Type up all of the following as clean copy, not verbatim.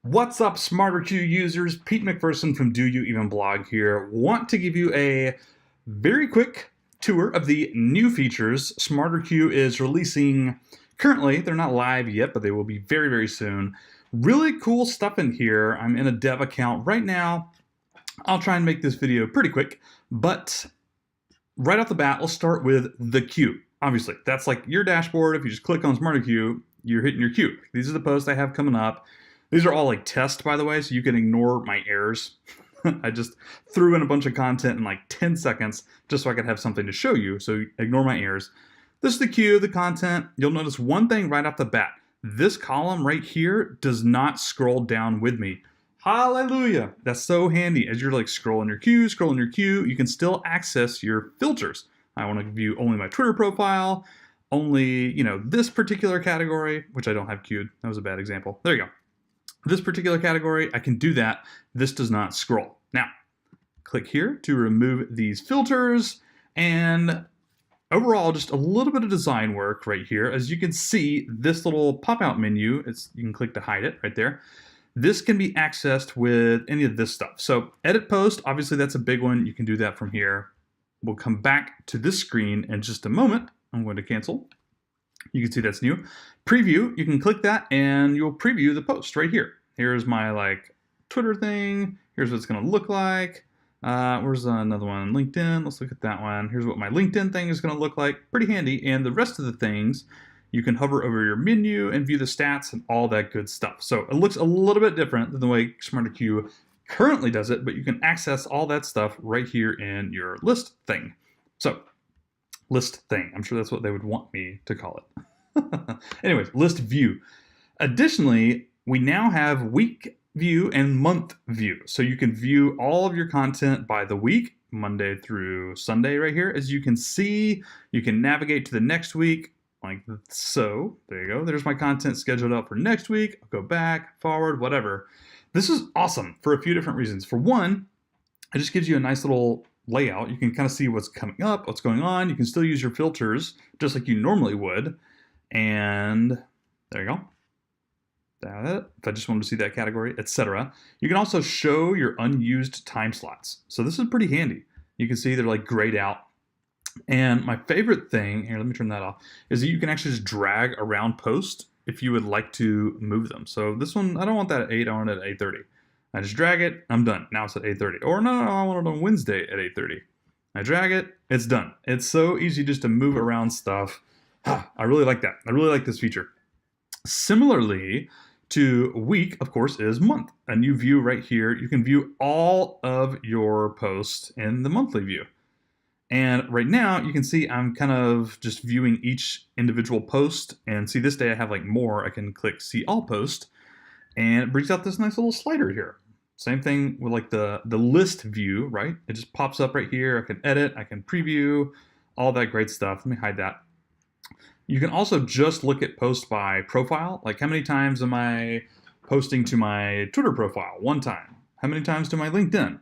What's up, SmarterQ users? Pete McPherson from Do You Even Blog here. Want to give you a very quick tour of the new features SmarterQ is releasing currently. They're not live yet, but they will be very, very soon. Really cool stuff in here. I'm in a dev account right now. I'll try and make this video pretty quick, but right off the bat, let's start with the queue. Obviously, that's like your dashboard. If you just click on SmarterQ, you're hitting your queue. These are the posts I have coming up. These are all like tests, by the way, so you can ignore my errors. I just threw in a bunch of content in like 10 seconds just so I could have something to show you, so ignore my errors. This is the queue, the content. You'll notice one thing right off the bat. This column right here does not scroll down with me. Hallelujah! That's so handy. As you're like scrolling your queue, you can still access your filters. I want to view only my Twitter profile, only, this particular category, which I don't have queued. That was a bad example. There you go. This particular category, I can do that. This does not scroll. Now, click here to remove these filters, and overall, just a little bit of design work right here. As you can see, this little pop-out menu, you can click to hide it right there. This can be accessed with any of this stuff. So edit post, obviously that's a big one. You can do that from here. We'll come back to this screen in just a moment. I'm going to cancel. You can see that's new. Preview, you can click that and you'll preview the post right here. Here's my Twitter thing. Here's what it's gonna look like. Where's another one? LinkedIn, let's look at that one. Here's what my LinkedIn thing is gonna look like. Pretty handy. And the rest of the things, you can hover over your menu and view the stats and all that good stuff. So it looks a little bit different than the way SmarterQ currently does it, but you can access all that stuff right here in your list thing. So list thing. I'm sure that's what they would want me to call it. Anyways, list view. Additionally, we now have week view and month view. So you can view all of your content by the week, Monday through Sunday right here. As you can see, you can navigate to the next week like so. There you go. There's my content scheduled out for next week. I'll go back, forward, whatever. This is awesome for a few different reasons. For one, it just gives you a nice little layout. You can kind of see what's coming up, what's going on. You can still use your filters just like you normally would. And there you go. That, if I just wanted to see that category, etc. You can also show your unused time slots. So this is pretty handy. You can see they're like grayed out. And my favorite thing, here, let me turn that off, is that you can actually just drag around posts if you would like to move them. So this one, I don't want that at 8, I want it at 8:30. I just drag it, I'm done. Now it's at 8:30. Or no, I want it on Wednesday at 8:30. I drag it, it's done. It's so easy just to move around stuff. I really like that. I really like this feature. Similarly to week, of course, is month. A new view right here. You can view all of your posts in the monthly view. And right now you can see I'm kind of just viewing each individual post, and see this day I have like more. I can click see all post, and it brings out this nice little slider here. Same thing with like the list view, right? It just pops up right here. I can edit, I can preview, all that great stuff. Let me hide that. You can also just look at post by profile. Like how many times am I posting to my Twitter profile? 1 time. How many times to my LinkedIn?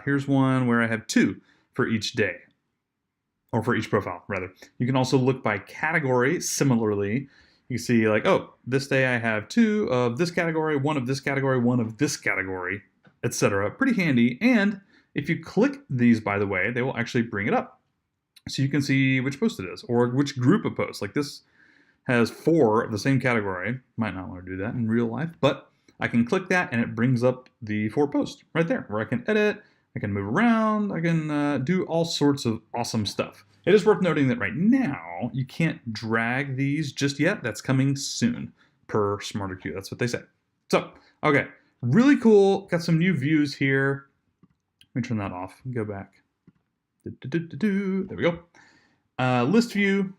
Here's one where I have 2 for each day. Or for each profile, rather. You can also look by category similarly. You can see like, oh, this day I have 2 of this category, 1 of this category, 1 of this category, etc. Pretty handy. And if you click these, by the way, they will actually bring it up. So you can see which post it is, or which group of posts. Like this has 4 of the same category. Might not want to do that in real life, but I can click that and it brings up the 4 posts right there, where I can edit, I can move around, I can do all sorts of awesome stuff. It is worth noting that right now, you can't drag these just yet. That's coming soon per SmarterQ. That's what they say. So, okay, really cool. Got some new views here. Let me turn that off and go back. There we go. List view,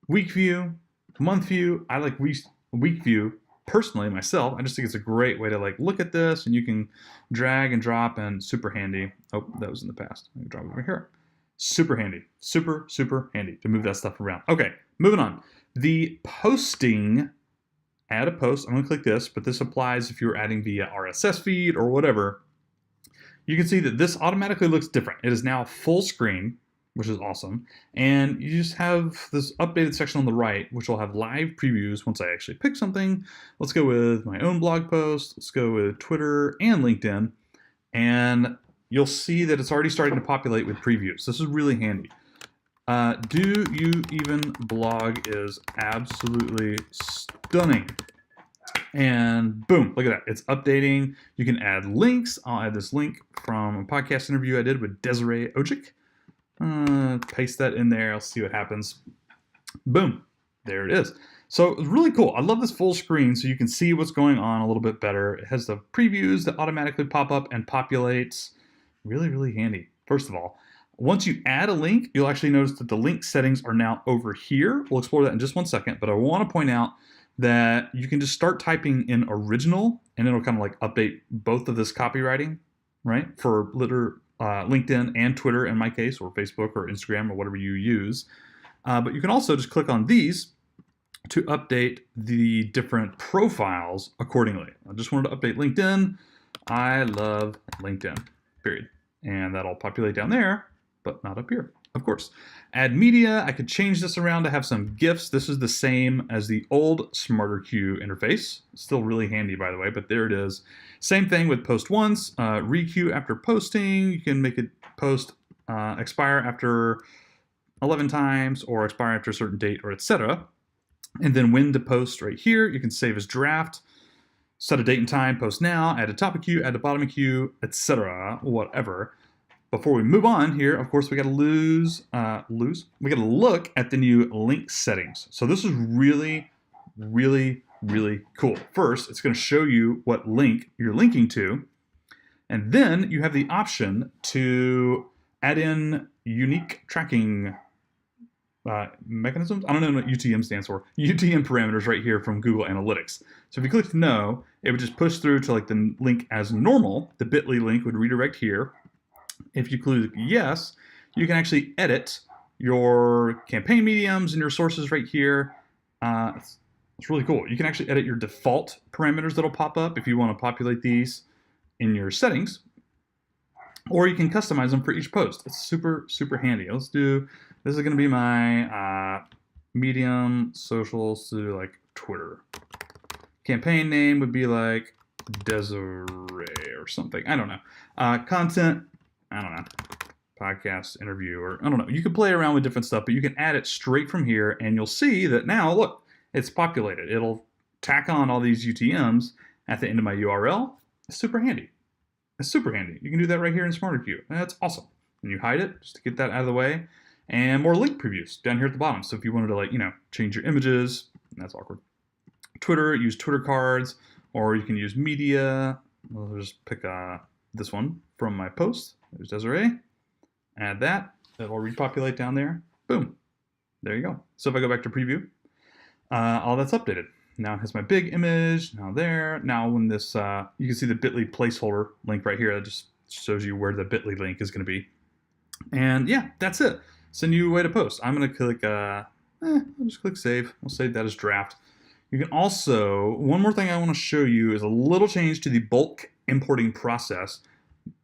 week view, month view. I like week view personally myself. I just think it's a great way to like look at this, and you can drag and drop, and super handy. Oh, that was in the past. I can drop it over here. Super handy. Super, super handy to move that stuff around. Okay, moving on. The posting, add a post. I'm going to click this, but this applies if you're adding via RSS feed or whatever. You can see that this automatically looks different. It is now full screen. which is awesome. And you just have this updated section on the right, which will have live previews once I actually pick something. Let's go with my own blog post. Let's go with Twitter and LinkedIn. And you'll see that it's already starting to populate with previews. This is really handy. Do You Even blog is absolutely stunning. And boom, look at that. It's updating. You can add links. I'll add this link from a podcast interview I did with Desiree Ojic. Paste that in there. I'll see what happens. Boom. There it is. So it's really cool. I love this full screen so you can see what's going on a little bit better. It has the previews that automatically pop up and populates. Really, really handy. First of all, once you add a link, you'll actually notice that the link settings are now over here. We'll explore that in just one second, but I want to point out that you can just start typing in original and it'll kind of like update both of this copywriting, right? For LinkedIn and Twitter in my case, or Facebook or Instagram or whatever you use. But you can also just click on these to update the different profiles accordingly. I just wanted to update LinkedIn. I love LinkedIn, period. And that'll populate down there, but not up here, of course. Add media, I could change this around to have some GIFs. This is the same as the old SmarterQueue interface. Still really handy, by the way, but there it is. Same thing with post once, requeue after posting. You can make it post expire after 11 times or expire after a certain date or etc. And then when to post right here, you can save as draft, set a date and time, post now, add a top of queue, add a bottom of queue, etc., whatever. Before we move on here, of course, we got to we got to look at the new link settings. So this is really, really, really cool. First, it's going to show you what link you're linking to, and then you have the option to add in unique tracking mechanisms. I don't know what UTM stands for. UTM parameters right here from Google Analytics. So if you clicked no, it would just push through to like the link as normal. The bit.ly link would redirect here. If you click yes, you can actually edit your campaign mediums and your sources right here. It's really cool. You can actually edit your default parameters that'll pop up if you want to populate these in your settings, or you can customize them for each post. It's super, super handy. Let's do, this is going to be my medium socials to like Twitter. Campaign name would be like Desiree or something. I don't know. Content, I don't know, podcast, interview, or I don't know. You can play around with different stuff, but you can add it straight from here, and you'll see that now, look, it's populated. It'll tack on all these UTMs at the end of my URL. It's super handy. It's super handy. You can do that right here in SmarterQueue. That's awesome. And you hide it just to get that out of the way. And more link previews down here at the bottom. So if you wanted to, like, change your images, that's awkward. Twitter, use Twitter cards, or you can use media. We'll just pick this one from my post. There's Desiree. Add that. It'll repopulate down there. Boom. There you go. So if I go back to preview, all that's updated. Now it has my big image. Now there. Now when this, you can see the bit.ly placeholder link right here. That just shows you where the bit.ly link is going to be. And yeah, that's it. It's a new way to post. I'm going to click, I'll just click save. We'll save that as draft. You can also, one more thing I want to show you is a little change to the bulk importing process.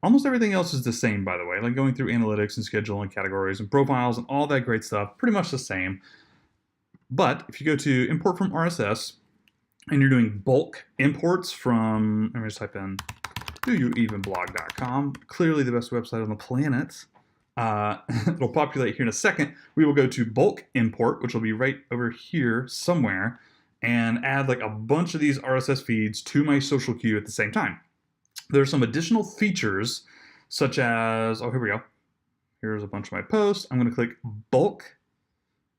Almost everything else is the same, by the way, like going through analytics and schedule and categories and profiles and all that great stuff, pretty much the same. But if you go to import from RSS and you're doing bulk imports from, let me just type in doyouevenblog.com, clearly the best website on the planet. It'll populate here in a second. We will go to bulk import, which will be right over here somewhere, and add like a bunch of these RSS feeds to my social queue at the same time. There's some additional features such as, oh, here we go. Here's a bunch of my posts. I'm going to click bulk,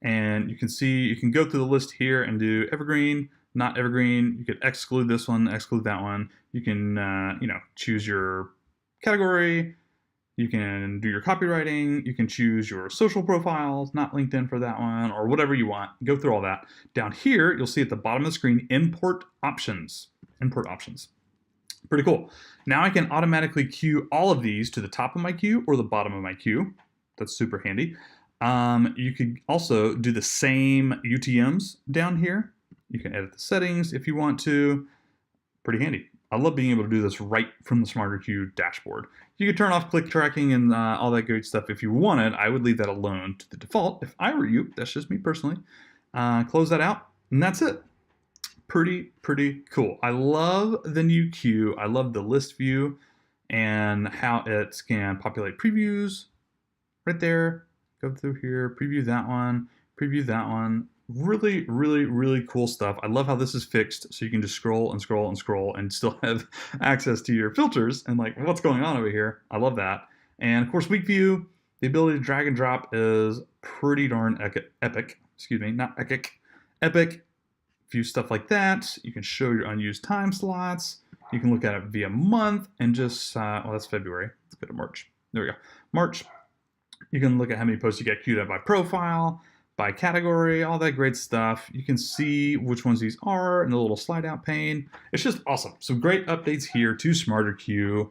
and you can see, you can go through the list here and do evergreen, not evergreen. You could exclude this one, exclude that one. You can, choose your category. You can do your copywriting. You can choose your social profiles, not LinkedIn for that one, or whatever you want. Go through all that. Down here, you'll see at the bottom of the screen, import options. Import options. Pretty cool. Now I can automatically queue all of these to the top of my queue or the bottom of my queue. That's super handy. You could also do the same UTMs down here. You can edit the settings if you want to. Pretty handy. I love being able to do this right from the SmarterQueue dashboard. You can turn off click tracking and all that great stuff if you wanted. I would leave that alone to the default if I were you. That's just me personally. Close that out, and that's it. Pretty cool. I love the new queue. I love the list view and how it can populate previews right there. Go through here, preview that one, preview that one. Really cool stuff. I love how this is fixed, so you can just scroll and scroll and scroll and still have access to your filters and like what's going on over here. I love that. And of course, week view, the ability to drag and drop is pretty darn epic. Excuse me, not epic. Epic. View stuff like that. You can show your unused time slots. You can look at it via month and just, well, that's February. Let's go to March. There we go. March. You can look at how many posts you get queued up by profile, by category, all that great stuff. You can see which ones these are in the little slide out pane. It's just awesome. Some great updates here to SmarterQueue.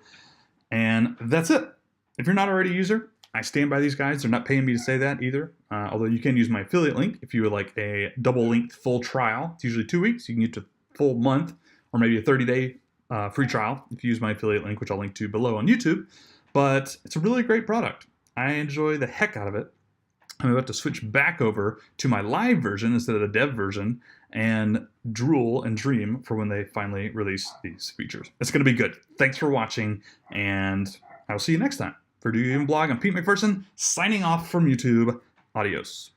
And that's it. If you're not already a user, I stand by these guys. They're not paying me to say that either. Although you can use my affiliate link if you would like a double-length full trial. It's usually 2 weeks. You can get to full month or maybe a 30-day free trial if you use my affiliate link, which I'll link to below on YouTube. But it's a really great product. I enjoy the heck out of it. I'm about to switch back over to my live version instead of the dev version and drool and dream for when they finally release these features. It's going to be good. Thanks for watching, and I'll see you next time. For Do You Even Blog, I'm Pete McPherson, signing off from YouTube. Adios.